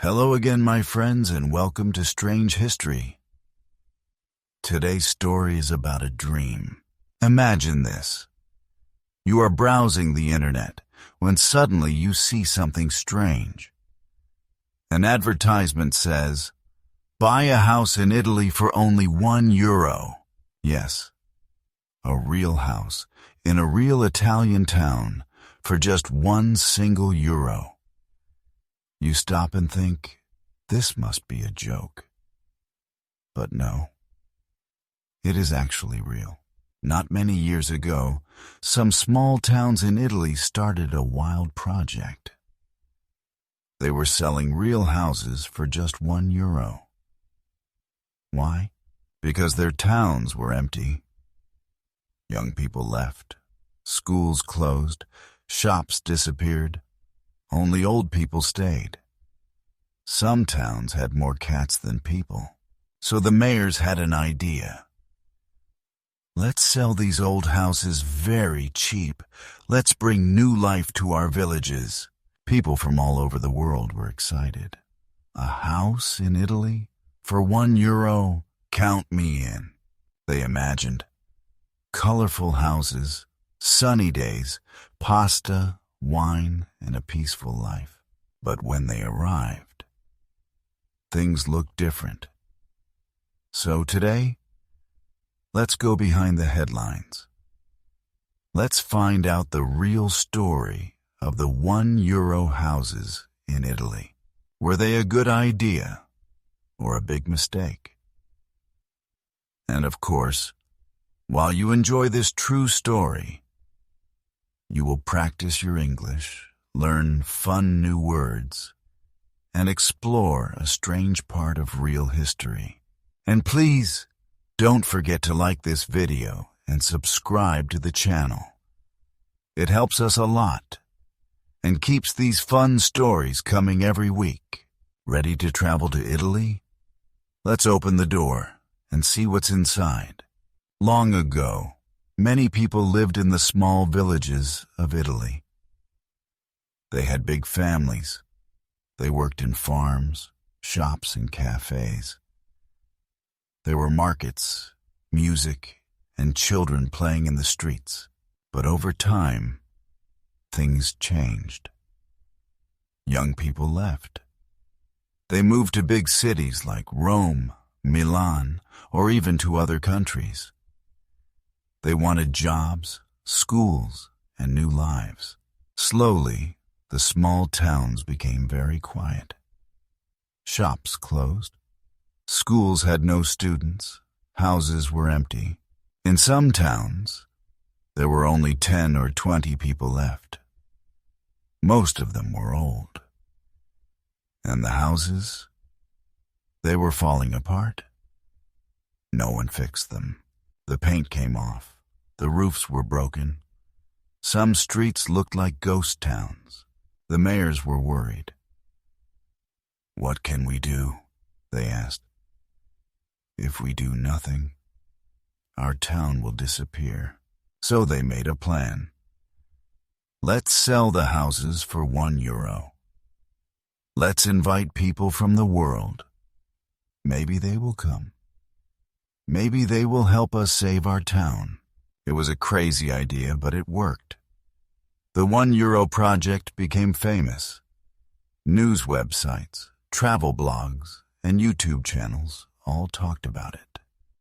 Hello again, my friends, and welcome to Strange History. Today's story is about a dream. Imagine this. You are browsing the internet when suddenly you see something strange. An advertisement says, "Buy a house in Italy for only €1." Yes, a real house in a real Italian town for just €1 single. You stop and think, this must be a joke. But no, it is actually real. Not many years ago, some small towns in Italy started a wild project. They were selling real houses for just €1. Why? Because their towns were empty. Young people left, schools closed, shops disappeared. Only old people stayed. Some towns had more cats than people, so the mayors had an idea. Let's sell these old houses very cheap. Let's bring new life to our villages. People from all over the world were excited. A house in Italy? For €1? Count me in. They imagined. Colorful houses, sunny days, pasta, wine, and a peaceful life. But when they arrived, things looked different. So today, let's go behind the headlines. Let's find out the real story of the €1 houses in Italy. Were they a good idea or a big mistake? And of course, while you enjoy this true story, you will practice your English, learn fun new words, and explore a strange part of real history. And please, don't forget to like this video and subscribe to the channel. It helps us a lot and keeps these fun stories coming every week. Ready to travel to Italy? Let's open the door and see what's inside. Long ago, many people lived in the small villages of Italy. They had big families. They worked in farms, shops, and cafes. There were markets, music, and children playing in the streets. But over time, things changed. Young people left. They moved to big cities like Rome, Milan, or even to other countries. They wanted jobs, schools, and new lives. Slowly, the small towns became very quiet. Shops closed. Schools had no students. Houses were empty. In some towns, there were only 10 or 20 people left. Most of them were old. And the houses, they were falling apart. No one fixed them. The paint came off. The roofs were broken. Some streets looked like ghost towns. The mayors were worried. "What can we do?" they asked. "If we do nothing, our town will disappear." So they made a plan. Let's sell the houses for €1. Let's invite people from the world. Maybe they will come. Maybe they will help us save our town. It was a crazy idea, but it worked. The €1 project became famous. News websites, travel blogs, and YouTube channels all talked about it.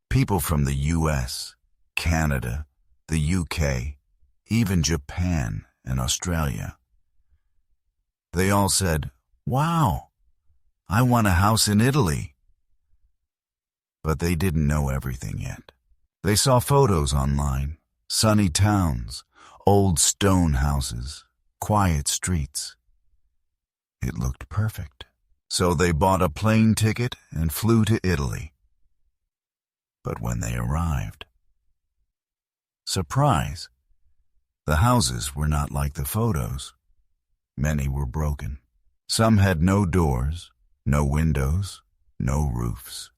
People from the US, Canada, the UK, even Japan and Australia. They all said, "Wow, I want a house in Italy." But they didn't know everything yet. They saw photos online, sunny towns, old stone houses, quiet streets. It looked perfect. So they bought a plane ticket and flew to Italy. But when they arrived, surprise, the houses were not like the photos. Many were broken. Some had no doors, no windows, no roofs.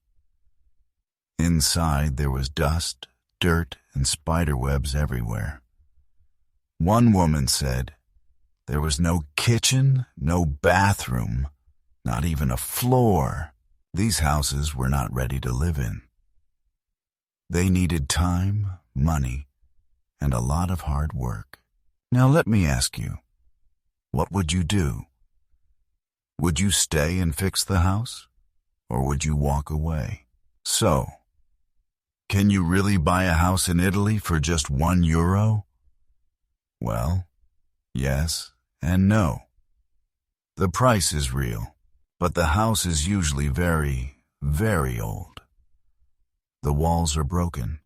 Inside there was dust, dirt, and spider webs everywhere. One woman said there was no kitchen, no bathroom, not even a floor. These houses were not ready to live in. They needed time, money, and a lot of hard work. Now let me ask you, what would you do? Would you stay and fix the house, or would you walk away? So, can you really buy a house in Italy for just €1? Well, yes and no. The price is real, but the house is usually very, very old. The walls are broken.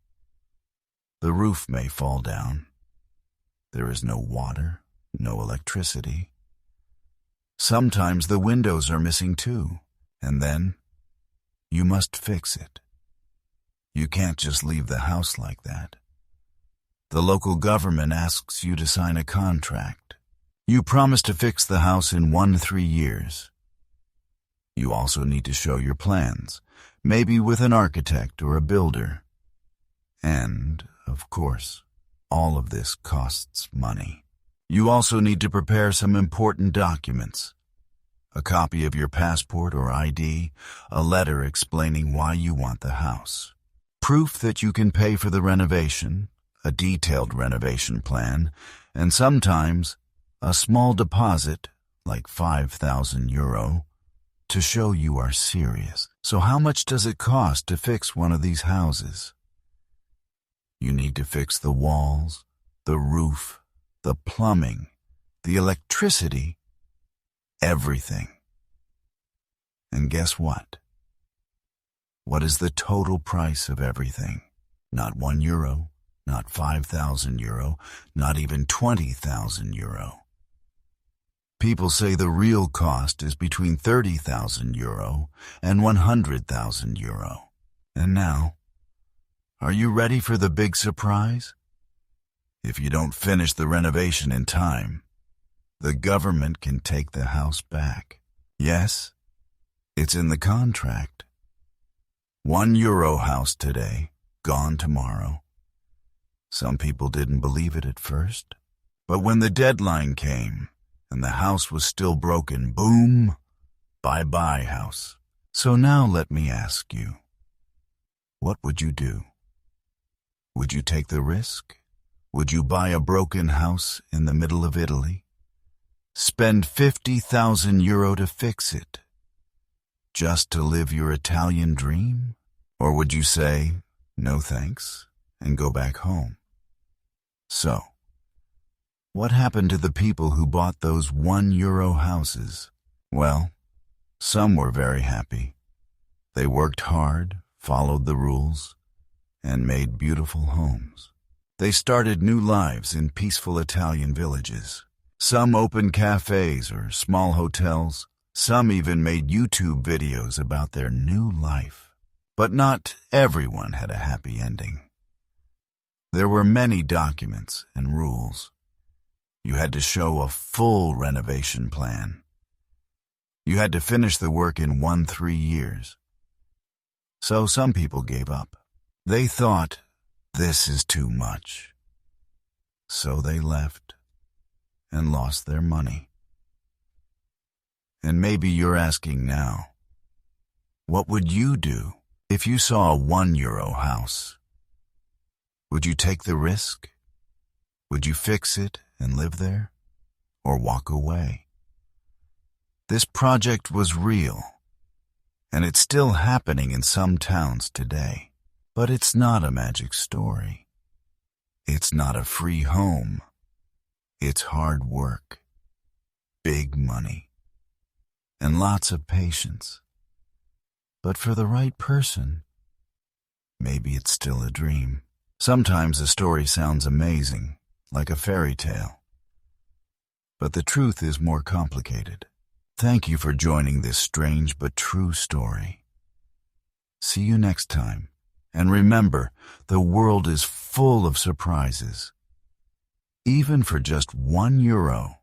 The roof may fall down. There is no water, no electricity. Sometimes the windows are missing too, and then you must fix it. You can't just leave the house like that. The local government asks you to sign a contract. You promise to fix the house in 1-3 years. You also need to show your plans, maybe with an architect or a builder. And, of course, all of this costs money. You also need to prepare some important documents. A copy of your passport or ID, a letter explaining why you want the house. Proof that you can pay for the renovation, a detailed renovation plan, and sometimes a small deposit, like €5,000, to show you are serious. So how much does it cost to fix one of these houses? You need to fix the walls, the roof, the plumbing, the electricity, everything. And guess what? What is the total price of everything? Not €1, not €5,000, not even €20,000. People say the real cost is between €30,000 and €100,000. And now, are you ready for the big surprise? If you don't finish the renovation in time, the government can take the house back. Yes, it's in the contract. €1 house today, gone tomorrow. Some people didn't believe it at first, but when the deadline came and the house was still broken, boom, bye-bye house. So now let me ask you, what would you do? Would you take the risk? Would you buy a broken house in the middle of Italy? Spend €50,000 to fix it, just to live your Italian dream? Or would you say, no thanks, and go back home? So, what happened to the people who bought those €1 houses? Well, some were very happy. They worked hard, followed the rules, and made beautiful homes. They started new lives in peaceful Italian villages. Some opened cafes or small hotels. Some even made YouTube videos about their new life. But not everyone had a happy ending. There were many documents and rules. You had to show a full renovation plan. You had to finish the work in 1-3 years. So some people gave up. They thought, this is too much. So they left and lost their money. And maybe you're asking now, what would you do if you saw a €1 house? Would you take the risk? Would you fix it and live there, or walk away? This project was real, and it's still happening in some towns today. But it's not a magic story. It's not a free home. It's hard work, big money, and lots of patience. But for the right person, maybe it's still a dream. Sometimes a story sounds amazing, like a fairy tale. But the truth is more complicated. Thank you for joining this strange but true story. See you next time. And remember, the world is full of surprises. Even for just €1,